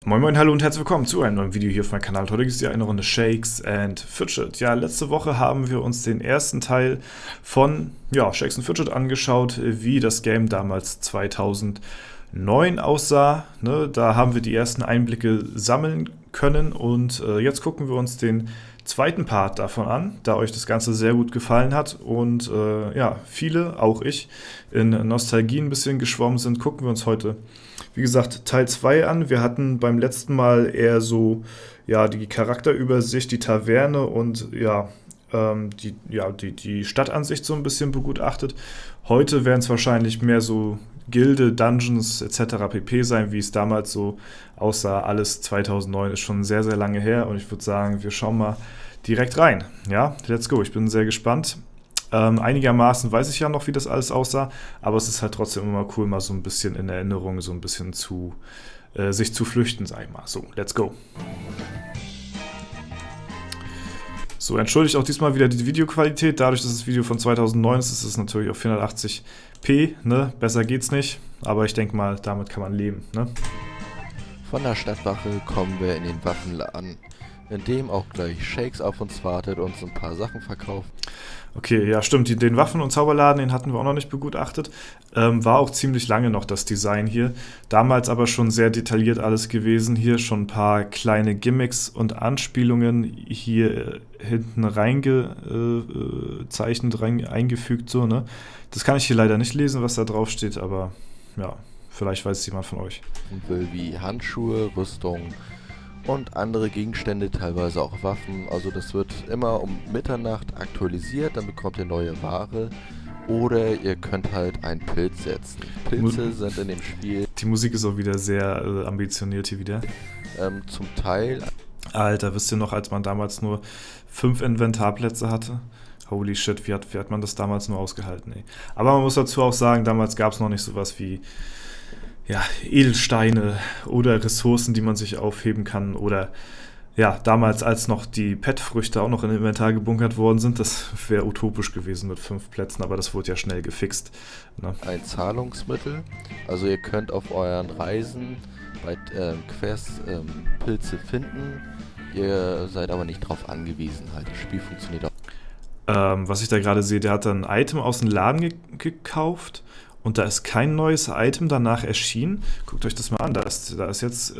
Moin Moin, hallo und herzlich willkommen zu einem neuen Video hier auf meinem Kanal. Heute gibt es ja eine Runde Shakes and Fidget. Ja, letzte Woche haben wir uns den ersten Teil von Shakes and Fidget angeschaut, wie das Game damals 2009 aussah. Ne, da haben wir die ersten Einblicke sammeln können und jetzt gucken wir uns den zweiten Part davon an, da euch das Ganze sehr gut gefallen hat und viele, auch ich, in Nostalgie ein bisschen geschwommen sind, gucken wir uns heute, wie gesagt, Teil 2 an. Wir hatten beim letzten Mal eher so die Charakterübersicht, die Taverne und die Stadtansicht so ein bisschen begutachtet. Heute werden es wahrscheinlich mehr so Gilde, Dungeons etc. pp. Sein, wie es damals so aussah. Alles 2009 ist schon sehr, sehr lange her und ich würde sagen, wir schauen mal direkt rein. Ja, let's go. Ich bin sehr gespannt. Einigermaßen weiß ich ja noch, wie das alles aussah, aber es ist halt trotzdem immer cool, mal so ein bisschen in Erinnerung, so ein bisschen sich zu flüchten, sag ich mal. So, let's go. So, entschuldigt auch diesmal wieder die Videoqualität. Dadurch, dass das Video von 2009 ist, ist es natürlich auf 480p, ne? Besser geht's nicht, aber ich denke mal, damit kann man leben, ne? Von der Stadtwache kommen wir in den Waffenladen, in dem auch gleich Shakes auf uns wartet und uns ein paar Sachen verkauft. Okay, ja stimmt, den Waffen- und Zauberladen, den hatten wir auch noch nicht begutachtet. War auch ziemlich lange noch das Design hier. Damals aber schon sehr detailliert alles gewesen. Hier schon ein paar kleine Gimmicks und Anspielungen hier hinten reingezeichnet, eingefügt, so, ne? Das kann ich hier leider nicht lesen, was da drauf steht, aber ja, vielleicht weiß es jemand von euch. Wie Handschuhe, Rüstung und andere Gegenstände, teilweise auch Waffen. Also das wird immer um Mitternacht aktualisiert, dann bekommt ihr neue Ware. Oder ihr könnt halt einen Pilz setzen. Pilze sind in dem Spiel... Die Musik ist auch wieder sehr ambitioniert hier wieder. Zum Teil... Alter, wisst ihr noch, als man damals nur 5 Inventarplätze hatte? Holy shit, wie hat man das damals nur ausgehalten, ey. Aber man muss dazu auch sagen, damals gab es noch nicht sowas wie Edelsteine oder Ressourcen, die man sich aufheben kann oder damals, als noch die Pet-Früchte auch noch in Inventar gebunkert worden sind, das wäre utopisch gewesen mit 5 Plätzen, aber das wurde ja schnell gefixt. Ne? Ein Zahlungsmittel, also ihr könnt auf euren Reisen bei Quests Pilze finden, ihr seid aber nicht drauf angewiesen, halt das Spiel funktioniert auch. Was ich da gerade sehe, der hat dann ein Item aus dem Laden gekauft. Und da ist kein neues Item danach erschienen. Guckt euch das mal an, da ist jetzt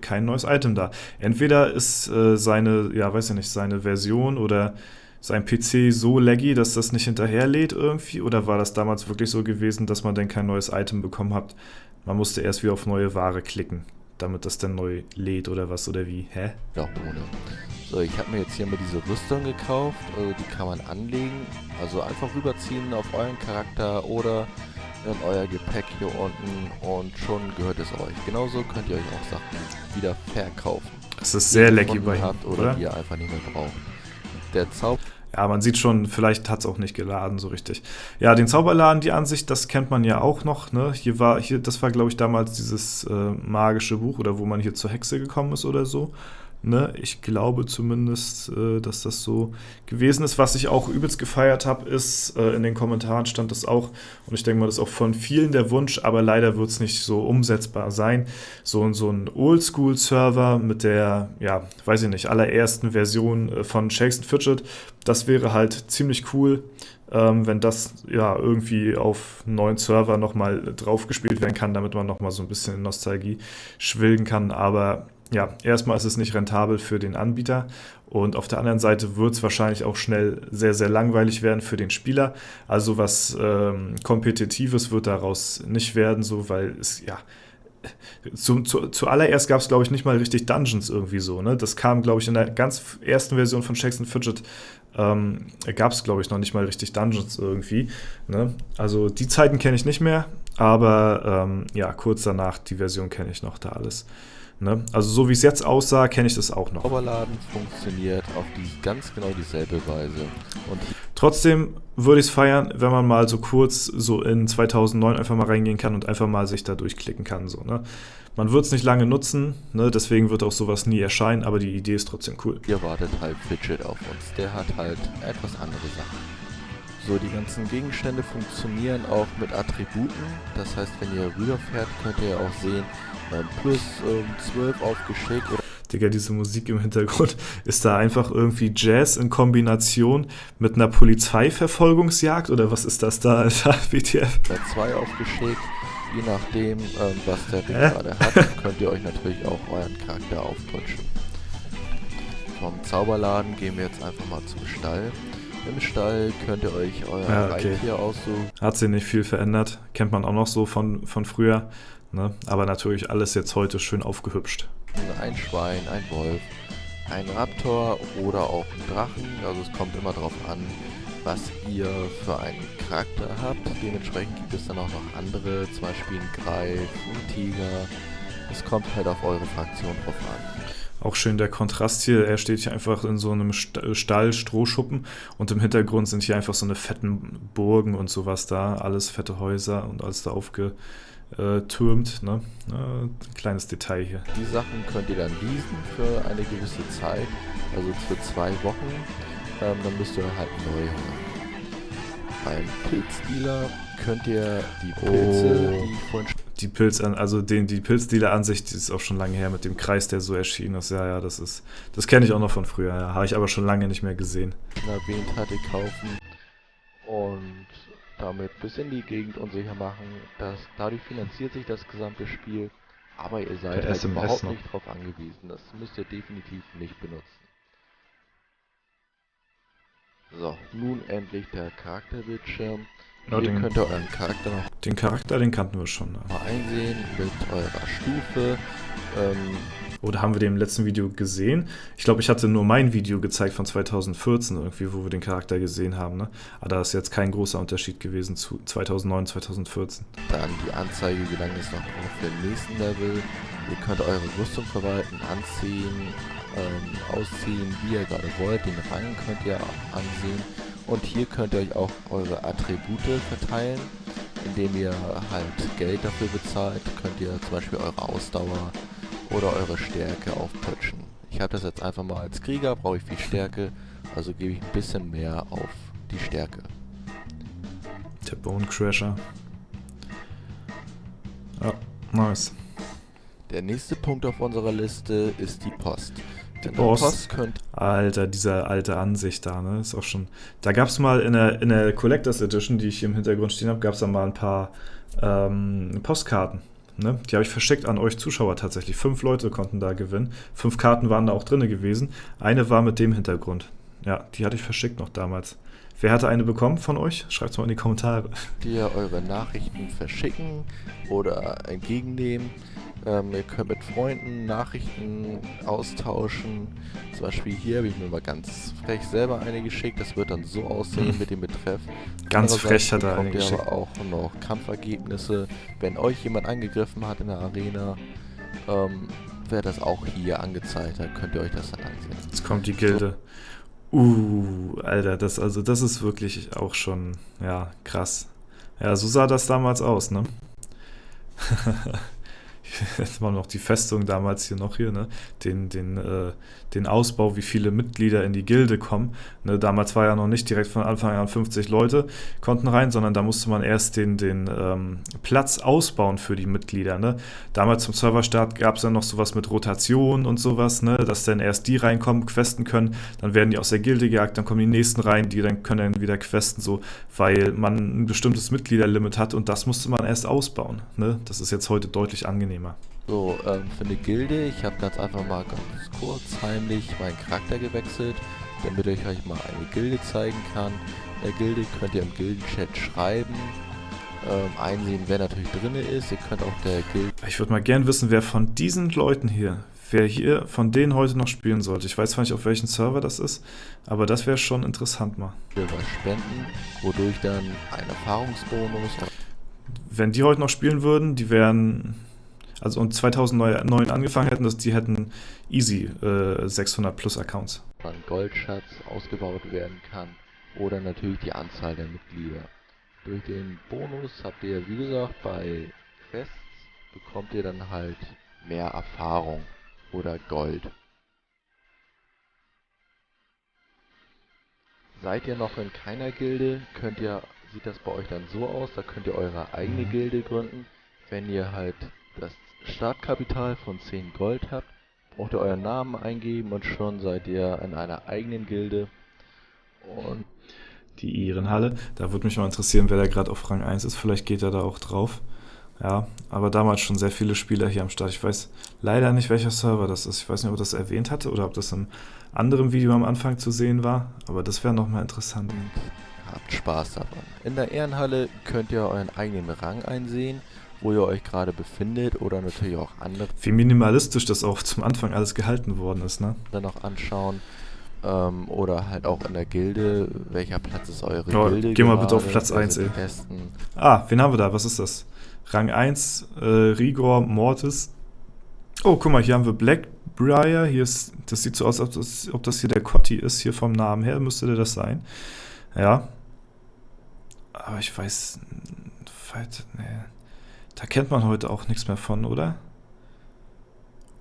kein neues Item da. Entweder ist seine Version oder sein PC so laggy, dass das nicht hinterherlädt irgendwie, oder war das damals wirklich so gewesen, dass man dann kein neues Item bekommen hat? Man musste erst wieder auf neue Ware klicken, damit das dann neu lädt oder was oder wie? Hä? Ja, ohne. So, ich habe mir jetzt hier mal diese Rüstung gekauft, die kann man anlegen, also einfach rüberziehen auf euren Charakter oder in euer Gepäck hier unten und schon gehört es euch. Genauso könnt ihr euch auch Sachen wieder verkaufen. Es ist sehr laggy bei ihm, oder die ihr einfach nicht mehr braucht. Der Zauber... Ja, man sieht schon, vielleicht hat es auch nicht geladen so richtig. Ja, den Zauberladen, die Ansicht, das kennt man ja auch noch, ne? Das war, glaube ich, damals dieses magische Buch, oder wo man hier zur Hexe gekommen ist oder so. Ne, ich glaube zumindest, dass das so gewesen ist. Was ich auch übelst gefeiert habe, ist, in den Kommentaren stand das auch, und ich denke mal, das ist auch von vielen der Wunsch, aber leider wird es nicht so umsetzbar sein. So ein Oldschool-Server mit der, allerersten Version von Shakes and Fidget, das wäre halt ziemlich cool, wenn das irgendwie auf einen neuen Server nochmal drauf gespielt werden kann, damit man nochmal so ein bisschen in Nostalgie schwelgen kann, aber ja, erstmal ist es nicht rentabel für den Anbieter und auf der anderen Seite wird es wahrscheinlich auch schnell sehr, sehr langweilig werden für den Spieler. Also was Kompetitives wird daraus nicht werden, so, weil es, zuallererst gab es, glaube ich, nicht mal richtig Dungeons irgendwie so, ne? Das kam, glaube ich, in der ganz ersten Version von Shakes and Fidget gab es, glaube ich, noch nicht mal richtig Dungeons irgendwie, ne? Also die Zeiten kenne ich nicht mehr, aber kurz danach, die Version kenne ich noch da alles. Ne? Also so wie es jetzt aussah, kenne ich das auch noch. Der Zauberladen funktioniert auf ganz genau dieselbe Weise. Und trotzdem würde ich es feiern, wenn man mal so kurz so in 2009 einfach mal reingehen kann und einfach mal sich da durchklicken kann. So, ne? Man wird es nicht lange nutzen, ne? Deswegen wird auch sowas nie erscheinen, aber die Idee ist trotzdem cool. Hier wartet halt Fidget auf uns. Der hat halt etwas andere Sachen. So, die ganzen Gegenstände funktionieren auch mit Attributen. Das heißt, wenn ihr rüberfährt, könnt ihr auch sehen, plus 12 auf Geschick oder Digga, diese Musik im Hintergrund, ist da einfach irgendwie Jazz in Kombination mit einer Polizeiverfolgungsjagd oder was ist das da, Alter? WTF? 2 auf Geschick. Je nachdem, was der Ding gerade hat, könnt ihr euch natürlich auch euren Charakter aufputschen. Vom Zauberladen gehen wir jetzt einfach mal zum Stall. Im Stall könnt ihr euch euer Reittier aussuchen. Hat sich nicht viel verändert, kennt man auch noch so von früher, ne? Aber natürlich alles jetzt heute schön aufgehübscht. Ein Schwein, ein Wolf, ein Raptor oder auch ein Drachen. Also es kommt immer darauf an, was ihr für einen Charakter habt. Dementsprechend gibt es dann auch noch andere, zum Beispiel ein Greif, ein Tiger. Es kommt halt auf eure Fraktion drauf an. Auch schön der Kontrast hier, er steht hier einfach in so einem Stall, Strohschuppen und im Hintergrund sind hier einfach so eine fetten Burgen und sowas da, alles fette Häuser und alles da aufgetürmt, ne? Ein kleines Detail hier. Die Sachen könnt ihr dann leasen für eine gewisse Zeit, also für 2 Wochen, dann müsst ihr halt neu holen. Beim Pilzdealer könnt ihr die Pilze, die ich vorhin die Pilzdealer-Ansicht, die ist auch schon lange her mit dem Kreis, der so erschienen ist. Ja, das kenne ich auch noch von früher. Ja. Habe ich aber schon lange nicht mehr gesehen. erwähnt hatte, kaufen und damit bis in die Gegend unsicher machen. Dadurch finanziert sich das gesamte Spiel, aber ihr seid halt überhaupt nicht drauf angewiesen. Das müsst ihr definitiv nicht benutzen. So, nun endlich der Charakterbildschirm. Hier könnt ihr euren Charakter noch... Den Charakter, den kannten wir schon. Mal einsehen mit eurer Stufe. Oder haben wir den im letzten Video gesehen? Ich glaube, ich hatte nur mein Video gezeigt von 2014 irgendwie, wo wir den Charakter gesehen haben. Ne? Aber da ist jetzt kein großer Unterschied gewesen zu 2009, 2014. Dann die Anzeige, wie lange es noch braucht für den nächsten Level. Ihr könnt eure Rüstung verwalten, anziehen, ausziehen, wie ihr gerade wollt. Den Rang könnt ihr ansehen. Und hier könnt ihr euch auch eure Attribute verteilen, indem ihr halt Geld dafür bezahlt. Könnt ihr zum Beispiel eure Ausdauer oder eure Stärke aufputschen. Ich habe das jetzt einfach mal als Krieger, brauche ich viel Stärke, also gebe ich ein bisschen mehr auf die Stärke. Der Bone Crusher. Ja, nice. Der nächste Punkt auf unserer Liste ist die Post. Die Post Alter, diese alte Ansicht da, ne? Ist auch schon. Da gab es mal in der Collectors Edition, die ich hier im Hintergrund stehen habe, gab es da mal ein paar Postkarten. Ne? Die habe ich verschickt an euch Zuschauer tatsächlich. 5 Leute konnten da gewinnen. 5 Karten waren da auch drin gewesen. Eine war mit dem Hintergrund. Ja, die hatte ich verschickt noch damals. Wer hatte eine bekommen von euch? Schreibt es mal in die Kommentare. Ihr eure Nachrichten verschicken oder entgegennehmen. Ihr könnt mit Freunden Nachrichten austauschen. Zum Beispiel hier habe ich mir mal ganz frech selber eine geschickt. Das wird dann so aussehen mit dem Betreff. Ganz frech hat er eine geschickt. geschickt. Aber auch noch Kampfergebnisse. Wenn euch jemand angegriffen hat in der Arena, wird das auch hier angezeigt. Da könnt ihr euch das dann ansehen. Jetzt kommt die Gilde. Alter, das ist wirklich auch schon, ja, krass. Ja, so sah das damals aus, ne? Jetzt mal noch die Festung damals hier, ne? Den Ausbau, wie viele Mitglieder in die Gilde kommen. Ne? Damals war ja noch nicht direkt von Anfang an 50 Leute konnten rein, sondern da musste man erst den Platz ausbauen für die Mitglieder. Ne? Damals zum Serverstart gab es dann noch sowas mit Rotation und sowas, ne? Dass dann erst die reinkommen, questen können, dann werden die aus der Gilde gejagt, dann kommen die nächsten rein, die dann können dann wieder questen, so, weil man ein bestimmtes Mitgliederlimit hat und das musste man erst ausbauen. Ne? Das ist jetzt heute deutlich angenehmer. So, für eine Gilde, ich habe ganz einfach mal ganz kurz heimlich meinen Charakter gewechselt, damit ich euch mal eine Gilde zeigen kann. In der Gilde könnt ihr im Gildenchat schreiben, einsehen, wer natürlich drin ist. Ihr könnt auch der Gilde... Ich würde mal gern wissen, wer von diesen Leuten hier, wer hier von denen heute noch spielen sollte. Ich weiß zwar nicht, auf welchen Server das ist, aber das wäre schon interessant mal. was spenden, wodurch dann ein Erfahrungsbonus... Wenn die heute noch spielen würden, die wären... Also und 2009 angefangen hätten, die hätten easy 600 plus Accounts. Ein Goldschatz ausgebaut werden kann oder natürlich die Anzahl der Mitglieder. Durch den Bonus habt ihr, wie gesagt, bei Quests bekommt ihr dann halt mehr Erfahrung oder Gold. Seid ihr noch in keiner Gilde, sieht das bei euch dann so aus, da könnt ihr eure eigene Gilde gründen. Wenn ihr halt das Startkapital von 10 Gold habt, braucht ihr euren Namen eingeben und schon seid ihr in einer eigenen Gilde. Und Die Ehrenhalle. Da würde mich mal interessieren, wer da gerade auf Rang 1 ist. Vielleicht geht er da auch drauf. Ja, aber damals schon sehr viele Spieler hier am Start. Ich weiß leider nicht, welcher Server das ist. Ich weiß nicht, ob er das erwähnt hatte oder ob das im anderen Video am Anfang zu sehen war. Aber das wäre nochmal interessant. habt Spaß daran. In der Ehrenhalle könnt ihr euren eigenen Rang einsehen, wo ihr euch gerade befindet oder natürlich auch andere Wie minimalistisch das auch zum Anfang alles gehalten worden ist, ne? noch anschauen. Oder halt auch in der Gilde, welcher Platz ist eure Oh, Gilde geh mal bitte auf gerade, Platz wer 1, sind ey. die Besten. Ah, wen haben wir da? Was ist das? Rang 1, Rigor Mortis. Oh, guck mal, hier haben wir Blackbriar. Das sieht so aus, ob das hier der Cotti ist, hier vom Namen her. Müsste der das sein. Ja. Aber ich weiß. Nee. Da kennt man heute auch nichts mehr von, oder?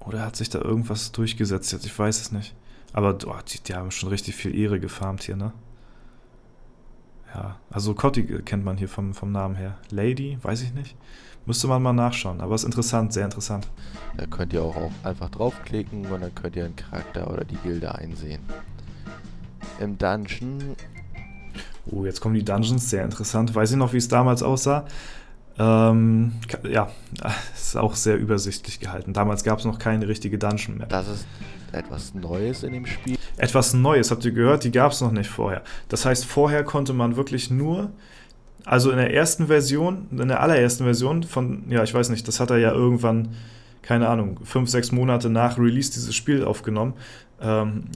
Oder hat sich da irgendwas durchgesetzt jetzt? Ich weiß es nicht. Aber die haben schon richtig viel Ehre gefarmt hier, ne? Ja, also Cotti kennt man hier vom Namen her. Lady, weiß ich nicht. Müsste man mal nachschauen. Aber ist interessant, sehr interessant. Da könnt ihr auch einfach draufklicken und dann könnt ihr einen Charakter oder die Gilde einsehen. Im Dungeon, Oh, jetzt kommen die Dungeons, sehr interessant. Weiß ich noch, wie es damals aussah? Ja, ist auch sehr übersichtlich gehalten. Damals gab es noch keine richtige Dungeon-Map. das ist etwas Neues in dem Spiel. Etwas Neues, habt ihr gehört? Die gab es noch nicht vorher. Das heißt, vorher konnte man wirklich nur, also in der allerersten Version von, ja, ich weiß nicht, das hat er ja irgendwann, keine Ahnung, 5, 6 Monate nach Release dieses Spiel aufgenommen,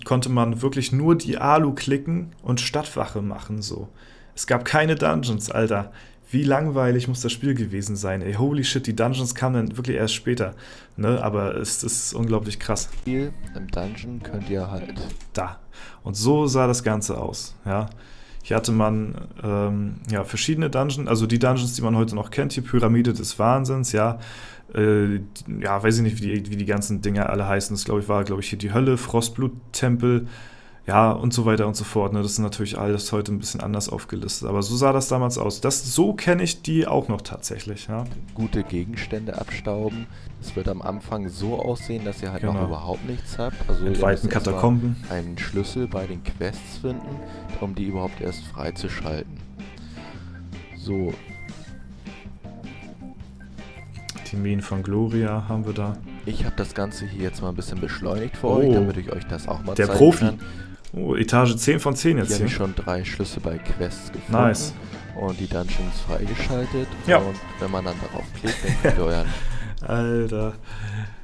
konnte man wirklich nur die Alu klicken und Stadtwache machen, so. Es gab keine Dungeons, Alter. Wie langweilig muss das Spiel gewesen sein, ey. Holy shit, die Dungeons kamen dann wirklich erst später, ne, aber es ist unglaublich krass. Im Dungeon könnt ihr halt Da. Und so sah das Ganze aus, ja. Hier hatte man ja, verschiedene Dungeons, also die Dungeons, die man heute noch kennt, hier Pyramide des Wahnsinns, ja. Ja, weiß ich nicht, wie die ganzen Dinger alle heißen. Das, war hier die Hölle, Frostbluttempel, ja, und so weiter und so fort. Ne? Das ist natürlich alles heute ein bisschen anders aufgelistet. Aber so sah das damals aus. So kenne ich die auch noch tatsächlich, ja. gute Gegenstände abstauben. Es wird am Anfang so aussehen, dass ihr halt noch Genau. überhaupt nichts habt. Also Mit ihr weiten müsst erstmal Katakomben. einen Schlüssel bei den Quests finden, um die überhaupt erst freizuschalten. So, Die Minen von Gloria haben wir da. ich habe das Ganze hier jetzt mal ein bisschen beschleunigt für Oh. euch, damit ich euch das auch mal Der zeigen Profi. kann. Oh, Etage 10 von 10 Hier jetzt habe hier. ich schon 3 Schlüssel bei Quests gefunden. Nice. Und die Dungeons freigeschaltet. Ja. Und wenn man dann darauf klickt, dann könnt ihr euren Alter.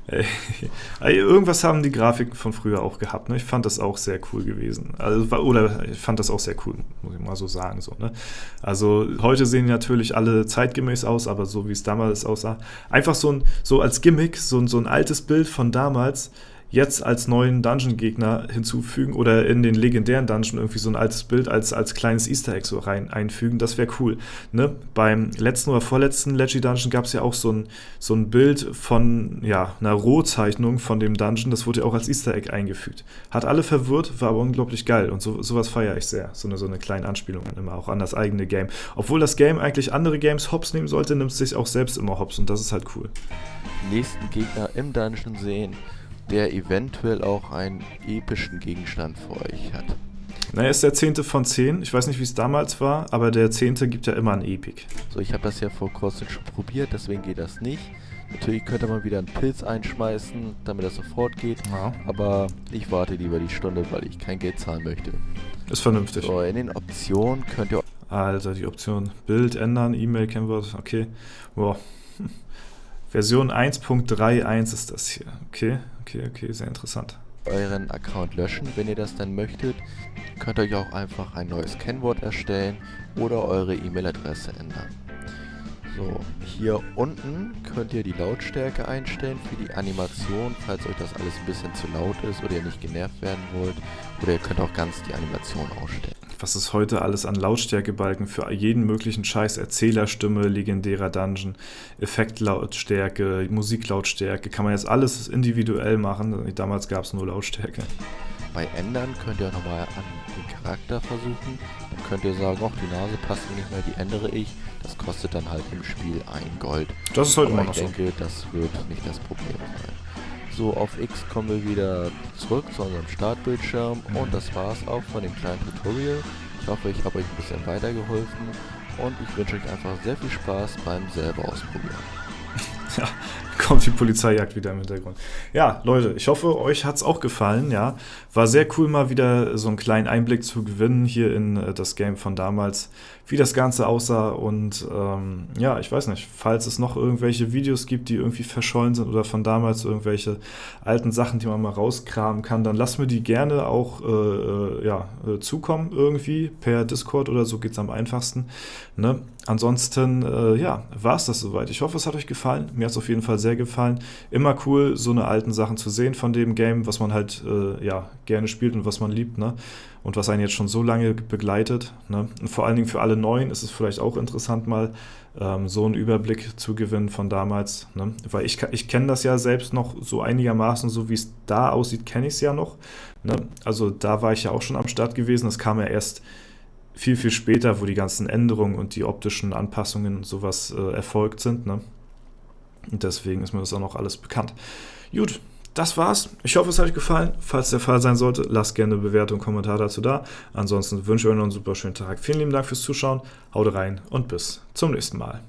Ey, irgendwas haben die Grafiken von früher auch gehabt, ne? Ich fand das auch sehr cool gewesen. Oder ich fand das auch sehr cool, muss ich mal so sagen. So, ne? Also heute sehen die natürlich alle zeitgemäß aus, aber so wie es damals aussah. Einfach so als Gimmick, so ein altes Bild von damals, jetzt als neuen Dungeon-Gegner hinzufügen oder in den legendären Dungeon irgendwie so ein altes Bild als kleines Easter Egg so einfügen, das wäre cool. Ne? Beim letzten oder vorletzten Leggy Dungeon gab es ja auch so ein Bild von ja, einer Rohzeichnung von dem Dungeon, das wurde ja auch als Easter Egg eingefügt. Hat alle verwirrt, war aber unglaublich geil und sowas feiere ich sehr. So eine kleine Anspielung immer auch an das eigene Game. Obwohl das Game eigentlich andere Games hops nehmen sollte, nimmt es sich auch selbst immer hops und das ist halt cool. nächsten Gegner im Dungeon sehen, der eventuell auch einen epischen Gegenstand für euch hat. Na, er ist der 10. von 10. Ich weiß nicht, wie es damals war, aber der 10. gibt ja immer ein Epic. So, ich habe das ja vor kurzem schon probiert, deswegen geht das nicht. Natürlich könnte man wieder einen Pilz einschmeißen, damit das sofort geht. Ja. Aber ich warte lieber die Stunde, weil ich kein Geld zahlen möchte. Ist vernünftig. So, in den Optionen könnt ihr Also die Option Bild ändern, E-Mail, Kennwort, okay. Wow. Version 1.31 ist das hier. Okay, sehr interessant. euren Account löschen, wenn ihr das dann möchtet. Könnt euch auch einfach ein neues Kennwort erstellen oder eure E-Mail-Adresse ändern. So, hier unten könnt ihr die Lautstärke einstellen für die Animation, falls euch das alles ein bisschen zu laut ist oder ihr nicht genervt werden wollt. Oder ihr könnt auch ganz die Animation ausstellen. Was ist heute alles an Lautstärkebalken für jeden möglichen Scheiß? Erzählerstimme, legendärer Dungeon, Effektlautstärke, Musiklautstärke. Kann man jetzt alles individuell machen. Damals gab es nur Lautstärke. bei Ändern könnt ihr auch nochmal an den Charakter versuchen. Dann könnt ihr sagen, oh, die Nase passt mir nicht mehr, die ändere ich. Das kostet dann halt im Spiel 1 Gold. Das ist halt Aber immer ich noch so. denke, das wird nicht das Problem sein. So, auf X kommen wir wieder zurück zu unserem Startbildschirm und das war's auch von dem kleinen Tutorial. Ich hoffe, ich habe euch ein bisschen weitergeholfen und ich wünsche euch einfach sehr viel Spaß beim selber ausprobieren. Ja, kommt die Polizeijagd wieder im Hintergrund. Ja, Leute, ich hoffe, euch hat es auch gefallen. Ja, war sehr cool, mal wieder so einen kleinen Einblick zu gewinnen hier in das Game von damals, wie das Ganze aussah. Und ja, ich weiß nicht, falls es noch irgendwelche Videos gibt, die irgendwie verschollen sind oder von damals irgendwelche alten Sachen, die man mal rauskramen kann, dann lasst mir die gerne auch zukommen irgendwie per Discord oder so geht's am einfachsten. Ne? Ansonsten, ja, war es das soweit. Ich hoffe, es hat euch gefallen. Mir hat es auf jeden Fall sehr gefallen. Immer cool, so eine alten Sachen zu sehen von dem Game, was man halt gerne spielt und was man liebt, ne? Und was einen jetzt schon so lange begleitet. Ne? Und vor allen Dingen für alle Neuen ist es vielleicht auch interessant, mal so einen Überblick zu gewinnen von damals. Ne? Weil ich kenne das ja selbst noch so einigermaßen, so wie es da aussieht, kenne ich es ja noch. Ne? Also da war ich ja auch schon am Start gewesen. Das kam ja erst viel, viel später, wo die ganzen Änderungen und die optischen Anpassungen und sowas erfolgt sind. Ne? Und deswegen ist mir das auch noch alles bekannt. Gut, das war's. Ich hoffe, es hat euch gefallen. Falls der Fall sein sollte, lasst gerne eine Bewertung und Kommentar dazu da. Ansonsten wünsche ich euch noch einen super schönen Tag. Vielen lieben Dank fürs Zuschauen. Haut rein und bis zum nächsten Mal.